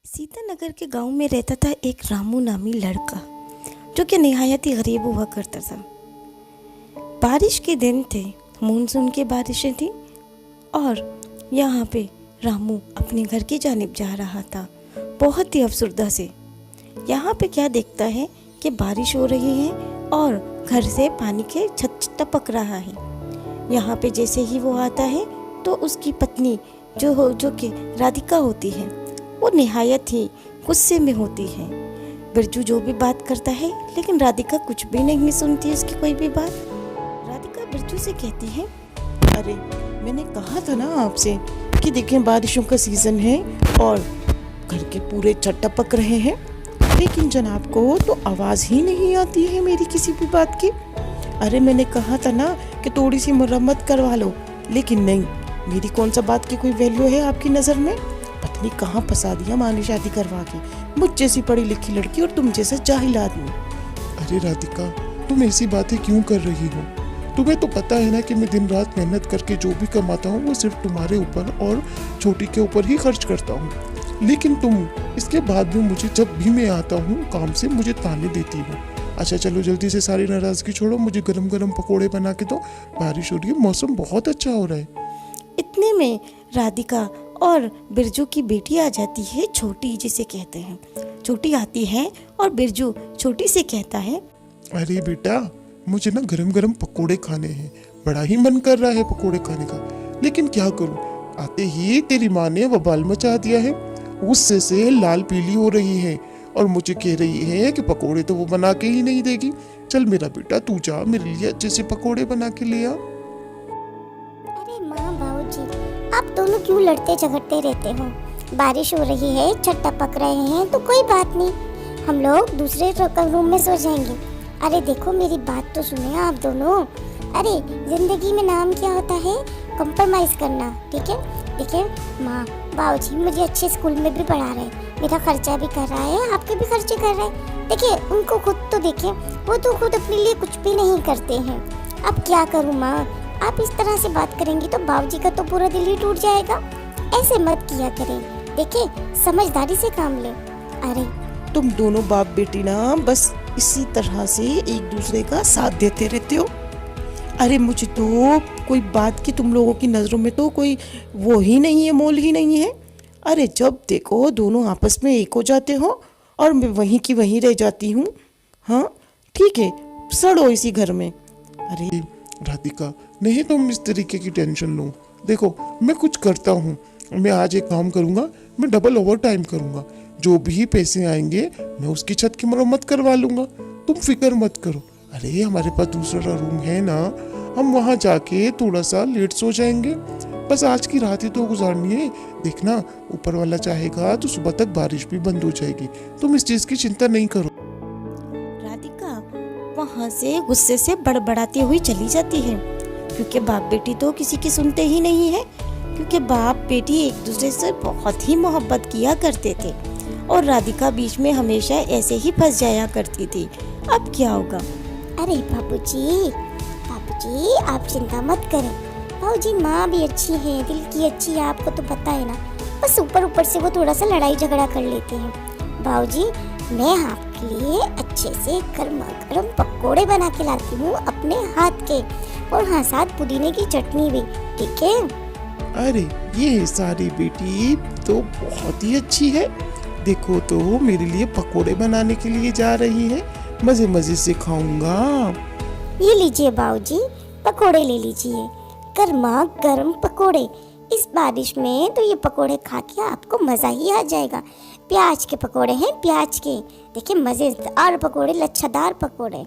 सीतानगर के गांव में रहता था एक रामू नामी लड़का जो कि निहायत ही गरीब हुआ करता था। बारिश के दिन थे, मानसून की बारिशें थी और यहाँ पे रामू अपने घर की जानिब जा रहा था बहुत ही अफसरदा से। यहाँ पे क्या देखता है कि बारिश हो रही है और घर से पानी के छत टपक रहा है। यहाँ पे जैसे ही वो आता है तो उसकी पत्नी जो कि राधिका होती है वो निहायत ही गुस्से में होती है। बिरजू जो भी बात करता है लेकिन राधिका कुछ भी नहीं सुनती उसकी कोई भी बात। राधिका बिरजू से कहती है, अरे मैंने कहा था ना आपसे कि देखें बारिशों का सीज़न है और घर के पूरे छत टपक रहे हैं, लेकिन जनाब को तो आवाज़ ही नहीं आती है मेरी किसी भी बात की। अरे मैंने कहा था ना कि थोड़ी सी मरम्मत करवा लो, लेकिन नहीं, मेरी कौन सा बात की कोई वैल्यू है आपकी नज़र में? पत्नी कहाँ फंसा दिया माँ ने शादी करवा के, मुझ जैसी पढ़ी लिखी लड़की और तुम जैसा जाहिल आदमी। अरे राधिका, तुम ऐसी बातें क्यों कर रही हो? तुम्हें तो पता है ना कि मैं दिन रात मेहनत करके जो भी कमाता हूँ वो सिर्फ तुम्हारे ऊपर और छोटी के ऊपर ही खर्च करता हूँ, लेकिन तुम इसके बाद भी मुझे जब भी मैं आता हूँ काम से मुझे ताने देती हो। अच्छा चलो जल्दी से सारी नाराजगी छोड़ो, मुझे गरम गरम पकोड़े बना के दो, बारिश हो रही है, मौसम बहुत अच्छा हो रहा है। इतने में राधिका और बिरजू की बेटी आ जाती है, छोटी जिसे कहते हैं। छोटी आती है और बिरजू छोटी से कहता है, अरे बेटा, मुझे ना गरम गरम पकोड़े खाने हैं, बड़ा ही मन कर रहा है पकोड़े खाने का, लेकिन क्या करूं, आते ही तेरी माँ ने बवाल मचा दिया है। गुस्से से लाल पीली हो रही है और मुझे कह रही है कि पकोड़े तो वो बना के ही नहीं देगी। चल मेरा बेटा तू जा मेरे लिए अच्छे से पकोड़े बना के ले आ। अरे माँ बाबूजी, आप दोनों क्यों लड़ते झगड़ते रहते हो? बारिश हो रही है, छत टपक रहे हैं तो कोई बात नहीं, हम लोग दूसरे रूम में सो जाएंगे। अरे देखो मेरी बात तो सुनिए आप दोनों। अरे जिंदगी में नाम क्या होता है? कंप्रोमाइज करना, ठीक है? देखिए माँ बाबूजी मुझे अच्छे स्कूल में भी पढ़ा रहे हैं, मेरा खर्चा भी कर रहा है, आपके भी खर्चे कर रहे हैं। देखिए उनको खुद तो देखिए, वो तो खुद अपने लिए कुछ भी नहीं करते हैं। अब क्या करूँ माँ, आप इस तरह से बात करेंगी तो बाबूजी का तो पूरा दिल ही टूट जाएगा। ऐसे मत किया करें, देखिए समझदारी से काम ले। अरे तुम दोनों बाप बेटी ना बस इसी तरह से एक दूसरे का साथ देते रहते हो। अरे मुझे तो कोई बात की तुम लोगों की नज़रों में तो कोई वो ही नहीं है, मोल ही नहीं है। अरे जब देखो दोनों आपस में एक हो जाते हो और मैं वहीं की वहीं रह जाती हूँ। हाँ ठीक है, सड़ो इसी घर में। अरे राधिका, नहीं तुम इस तरीके की टेंशन लो। देखो मैं कुछ करता हूँ, मैं आज एक काम करूँगा, मैं डबल ओवर टाइम करूँगा, जो भी पैसे आएंगे मैं उसकी छत की मरम्मत करवा लूँगा, तुम फिक्र मत करो। अरे हमारे पास दूसरा रूम है ना, हम वहाँ जाके थोड़ा सा लेट सो जाएंगे, बस आज की रात ही तो गुजारनी है। देखना ऊपर वाला चाहेगा तो सुबह तक बारिश भी बंद हो जाएगी, तुम इस चीज़ की चिंता नहीं करो। राधिका वहाँ से गुस्से से बड़बड़ाती हुई चली जाती है, क्योंकि बाप बेटी तो किसी की सुनते ही नहीं है, क्योंकि बाप बेटी एक दूसरे से बहुत ही मोहब्बत किया करते थे और राधिका बीच में हमेशा ऐसे ही फंस जाया करती थी। अब क्या होगा? अरे बाबूजी आप चिंता मत करें, बाबूजी माँ भी अच्छी है, दिल की अच्छी है, आपको तो पता है ना। बस ऊपर से वो थोड़ा सा लड़ाई झगड़ा कर लेते हैं। बाबूजी मैं आपके लिए अच्छे से गर्मा गर्म पकोड़े बना के लाती हूँ अपने हाथ के, और हाँ साथ पुदीने की चटनी भी, ठीक है? अरे ये सारी बेटी तो बहुत ही अच्छी है, देखो तो मेरे लिए पकोड़े बनाने के लिए जा रही है, मजे मजे से खाऊंगा। ये लीजिए बाबूजी, पकोड़े ले लीजिए, गर्मा गर्म पकोड़े। इस बारिश में तो ये पकोड़े खा के आपको मज़ा ही आ जाएगा। प्याज के पकोड़े हैं, प्याज के, देखिए मज़ेदार पकोड़े, लच्छादार पकोड़े।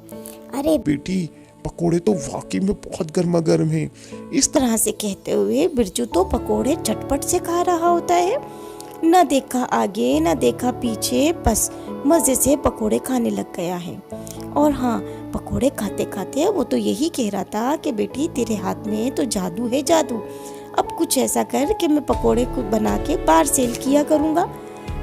अरे बेटी पकोड़े तो वाकई में बहुत गर्मा गर्म है। इस तरह से कहते हुए बिरजू तो पकोड़े झटपट से खा रहा होता है, न देखा आगे न देखा पीछे, बस मज़े से पकोड़े खाने लग गया है। और हाँ, पकोड़े खाते खाते वो तो यही कह रहा था कि बेटी तेरे हाथ में तो जादू है, जादू। अब कुछ ऐसा कर कि मैं पकोड़े को बना के बाहर सेल किया करूँगा।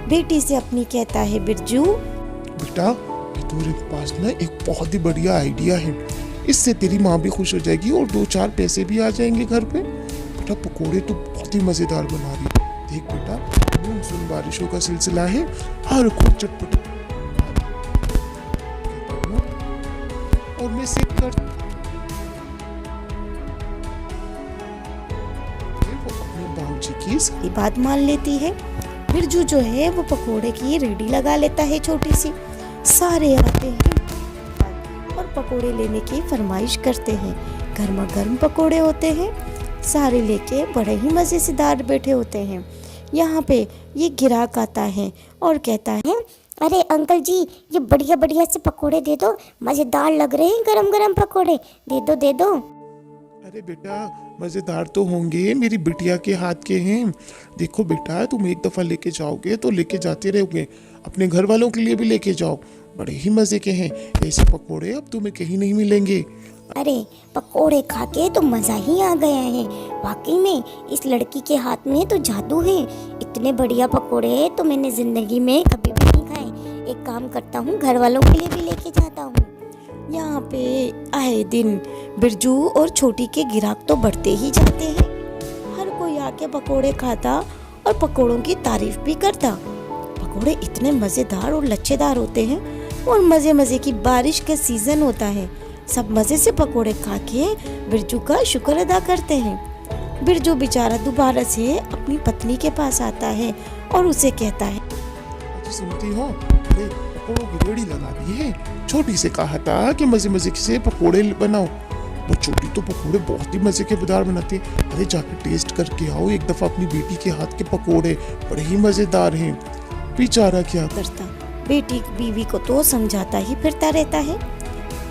बेटी से अपनी कहता है बिरजू, बेटा ये तेरे पास ना एक बहुत ही बढ़िया आइडिया है, इससे तेरी माँ भी खुश हो जाएगी और 2-4 पैसे भी आ जाएंगे घर पे। बेटा पकोड़े तो बहुत ही मज़ेदार बना रही है, देख बेटा मानसून बारिशों का सिलसिला है, हर कोई चटपट और मैं सेव कर वो अपने बाबूजी की ये बात मान लेती है। बिरजू जो है वो पकोड़े की रेडी लगा लेता है छोटी सी। सारे आते हैं और पकोड़े लेने की फरमाइश करते हैं। गर्मा गर्म पकोड़े होते हैं, सारे लेके बड़े ही मज़े से दार बैठे होते हैं। यहाँ पे ये ग्राहक आता है और कहता है, अरे अंकल जी, ये बढ़िया बढ़िया से पकोड़े दे दो, मज़ेदार लग रहे हैं गरम गरम पकोड़े, दे दो दे दो। अरे बेटा मजेदार तो होंगे, मेरी बिटिया के हाथ के हैं। देखो बेटा, तुम एक दफा लेके जाओगे तो लेके जाते रहोगे, अपने घर वालों के लिए भी लेके जाओ, बड़े ही मजे के हैं। ऐसे पकोड़े अब तुम्हें कहीं नहीं मिलेंगे। अरे पकोड़े खा के तो मज़ा ही आ गया है। वाकई में इस लड़की के हाथ में तो जादू है। इतने बढ़िया पकोड़े तो मैंने ज़िंदगी में कभी भी नहीं खाए। एक काम करता हूँ, घर वालों के लिए भी लेके जाता हूँ। यहाँ पे आए दिन बिरजू और छोटी के ग्राहक तो बढ़ते ही जाते हैं। हर कोई आके पकोड़े खाता और पकोड़ों की तारीफ भी करता। पकोड़े इतने मज़ेदार और लच्छेदार होते हैं और मज़े मज़े की बारिश का सीज़न होता है। सब मज़े से पकोड़े खा के बिरजू का शुक्र अदा करते हैं। बिरजू बेचारा दोबारा से अपनी पत्नी के पास आता है और उसे कहता है, अजी सुनती हो, अरे पकोड़ों की रेडी लगा दी है। छोटी से कहा था कि मजे मजे से पकोड़े बनाओ। वो छोटी तो पकोड़े बहुत ही मजे के मजेदार बनाती है। अरे जाके टेस्ट करके आओ एक दफा अपनी बेटी के हाथ के पकोड़े, बड़े ही मजेदार हैं। बेचारा क्या करता बेटी बीवी को तो समझाता ही फिरता रहता है।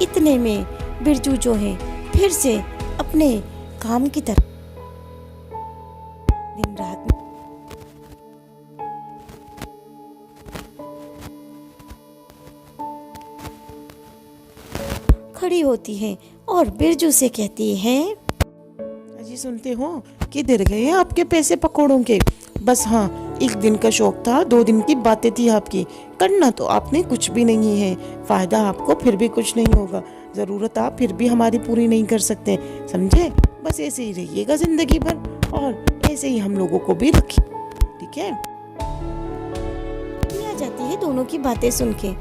इतने में बिरजू जो है फिर से अपने काम की तरफ दिन रात खड़ी होती है और बिरजू से कहती है, अजी सुनते हो, किधर गए आपके पैसे पकोड़ों के? बस हाँ, एक दिन का शौक था, 2 दिन की बातें थी आपकी। करना तो आपने कुछ भी नहीं है, फायदा आपको फिर भी कुछ नहीं होगा, जरूरत आप फिर भी हमारी पूरी नहीं कर सकते, समझे? बस ऐसे ही रहिएगा जिंदगी भर और ऐसे ही हम लोगों को भी रखिए, ठीक है? आ जाती है दोनों की बातें सुन के।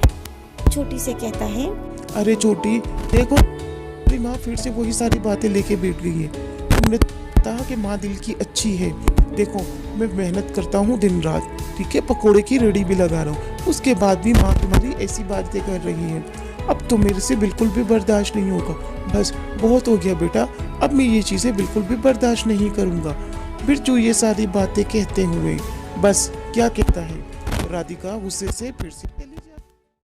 छोटी से कहता है, अरे छोटी देखो, तेरी माँ फिर से वही सारी बातें लेके बैठ गई है। तुमने कहा कि माँ दिल की अच्छी है। देखो मैं मेहनत करता हूँ दिन रात, ठीक है, पकोड़े की रेडी भी लगा रहा हूँ, उसके बाद भी माँ तुम्हारी ऐसी बातें कर रही है। अब तो मेरे से बिल्कुल भी बर्दाश्त नहीं होगा। बस बहुत हो गया बेटा, अब मैं ये चीज़ें बिल्कुल भी बर्दाश्त नहीं करूँगा। बिरजू ये सारी बातें कहते हुए बस क्या कहता है, राधिका गुस्से से फिर से